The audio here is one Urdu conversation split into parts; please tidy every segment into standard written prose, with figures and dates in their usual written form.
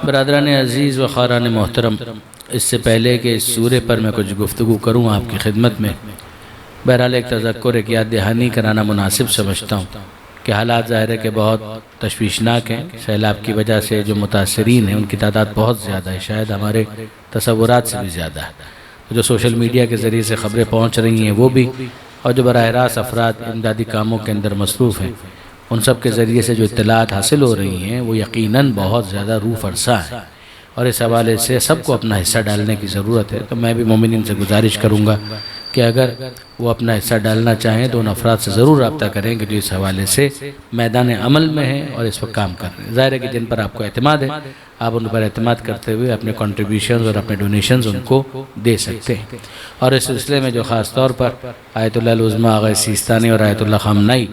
برادران عزیز و خاران محترم، اس سے پہلے کہ اس سورے پر میں کچھ گفتگو کروں آپ کی خدمت میں، بہرحال ایک تذکر ایک یاد دہانی کرانا مناسب سمجھتا ہوں کہ حالات ظاہر ہے کہ بہت تشویشناک ہیں۔ سیلاب کی وجہ سے جو متاثرین ہیں ان کی تعداد بہت زیادہ ہے، شاید ہمارے تصورات سے بھی زیادہ ہے۔ جو سوشل میڈیا کے ذریعے سے خبریں پہنچ رہی ہیں وہ بھی، اور جو براہ راست افراد امدادی کاموں کے اندر مصروف ہیں ان سب کے ذریعے سے جو اطلاعات حاصل ہو رہی ہیں وہ یقیناً بہت زیادہ روح فرسا ہیں، اور اس حوالے سے سب کو اپنا حصہ ڈالنے کی ضرورت ہے۔ تو میں بھی مومنین سے گزارش کروں گا کہ اگر وہ اپنا حصہ ڈالنا چاہیں تو ان افراد سے ضرور رابطہ کریں کہ جو اس حوالے سے میدان عمل میں ہیں اور اس وقت کام کر رہے ہیں۔ ظاہر ہے کہ جن پر آپ کو اعتماد ہے آپ ان پر اعتماد کرتے ہوئے اپنے کنٹریبیوشنز اور اپنے ڈونیشنز ان کو دے سکتے ہیں۔ اور اس سلسلے میں جو خاص طور پر آیت اللہ العظمیٰ آغا سیستانی اور آیت اللہ خامنائی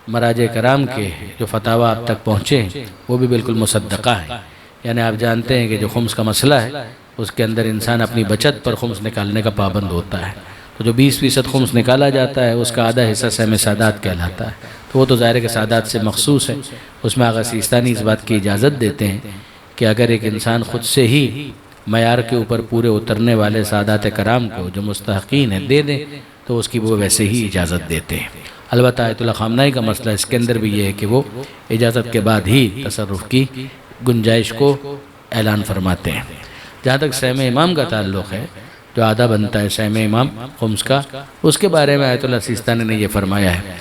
مراجع کرام کے جو فتاویٰ آپ تک پہنچے ہیں وہ بھی بالکل مصدقہ ہیں۔ یعنی آپ جانتے ہیں کہ جو خمس کا مسئلہ ہے اس کے اندر انسان اپنی بچت پر خمس نکالنے کا پابند ہوتا ہے، تو جو 20% خمس نکالا جاتا ہے اس کا آدھا حصہ سہم سادات کہلاتا ہے، تو وہ تو ظاہر ہے کہ سادات سے مخصوص ہے۔ اس میں آغا سیستانی اس بات کی اجازت دیتے ہیں کہ اگر ایک انسان خود سے ہی معیار کے اوپر پورے اترنے والے سادات کرام کو جو مستحقین ہیں دے دیں تو اس کی وہ ویسے ہی اجازت دیتے ہیں۔ البتہ آیت اللہ خامنائی کا مسئلہ اس کے اندر بھی یہ ہے کہ وہ اجازت کے بعد ہی تصرف کی گنجائش کو اعلان فرماتے ہیں۔ جہاں تک سہم امام کا تعلق ہے، جو آدھا بنتا ہے سہم امام خمس کا، اس کے بارے میں آیت اللہ سیستانی نے یہ فرمایا ہے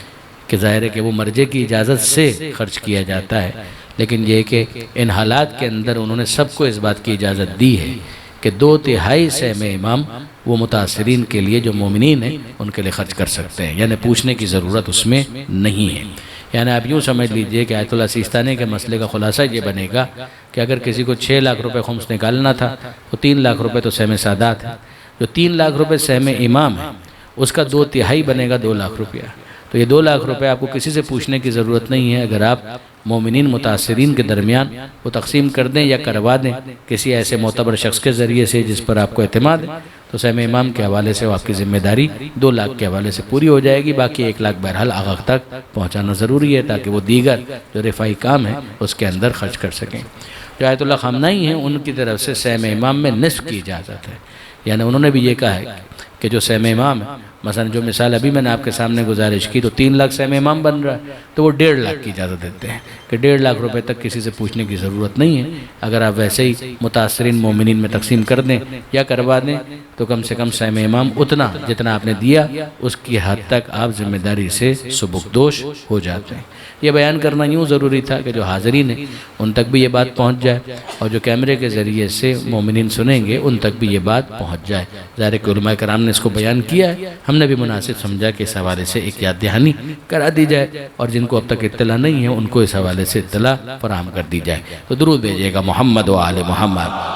کہ ظاہر ہے کہ وہ مرجع کی اجازت سے خرچ کیا جاتا ہے، لیکن یہ کہ ان حالات کے اندر انہوں نے سب کو اس بات کی اجازت دی ہے کہ 2/3 سہم امام وہ متاثرین کے لیے جو مومنین ہیں ان کے لیے خرچ کر سکتے ہیں، یعنی پوچھنے کی ضرورت اس میں نہیں ہے۔ یعنی آپ یوں سمجھ لیجئے کہ آیت اللہ سیستانی کے مسئلے کا خلاصہ یہ بنے گا کہ اگر کسی کو 6 لاکھ روپے خمس نکالنا تھا تو 3 لاکھ روپے تو سہم سادات ہے، جو 3 لاکھ روپے سہم امام ہے اس کا 2/3 بنے گا 2 لاکھ روپیہ، تو یہ 2 لاکھ روپے آپ کو کسی سے پوچھنے کی ضرورت نہیں ہے۔ اگر آپ مومنین متاثرین کے درمیان وہ تقسیم کر دیں یا کروا دیں کسی ایسے معتبر شخص کے ذریعے سے جس پر آپ کو اعتماد ہے، تو سہم امام کے حوالے سے آپ کی ذمہ داری 2 لاکھ کے حوالے سے پوری ہو جائے گی، باقی 1 لاکھ بہرحال آغا تک پہنچانا ضروری ہے تاکہ وہ دیگر جو رفائی کام ہے اس کے اندر خرچ کر سکیں۔ جو آیت اللہ خامنائی ہیں ان کی طرف سے سہم امام میں نصف کی اجازت ہے، یعنی انہوں نے بھی یہ کہا ہے کہ جو سہم امام ہے، مثلا جو مثال ابھی میں نے آپ کے سامنے گزارش کی تو 3 لاکھ سہم امام بن رہا ہے تو وہ 1.5 لاکھ کی اجازت دیتے ہیں کہ 1.5 لاکھ روپے تک کسی سے پوچھنے کی ضرورت نہیں ہے۔ اگر آپ ویسے ہی متاثرین مومنین میں تقسیم کر دیں یا کروا دیں تو کم سے کم سہم امام اتنا جتنا آپ نے دیا اس کی حد تک آپ ذمہ داری سے سبکدوش ہو جاتے ہیں۔ یہ بیان کرنا یوں ضروری تھا کہ جو حاضرین ہیں ان تک بھی یہ بات پہنچ جائے، اور جو کیمرے کے ذریعے سے مومنین سنیں گے ان تک بھی یہ بات پہنچ جائے۔ ظاہر ہے کہ علماء کرام نے اس کو بیان کیا ہے، ہم نے بھی مناسب سمجھا کہ اس حوالے سے ایک یاد دہانی کرا دی جائے، اور جن کو اب تک اطلاع نہیں ہے ان کو اس حوالے سے اطلاع فراہم کر دی جائے۔ تو درود بھیجیے گا محمد و آل محمد۔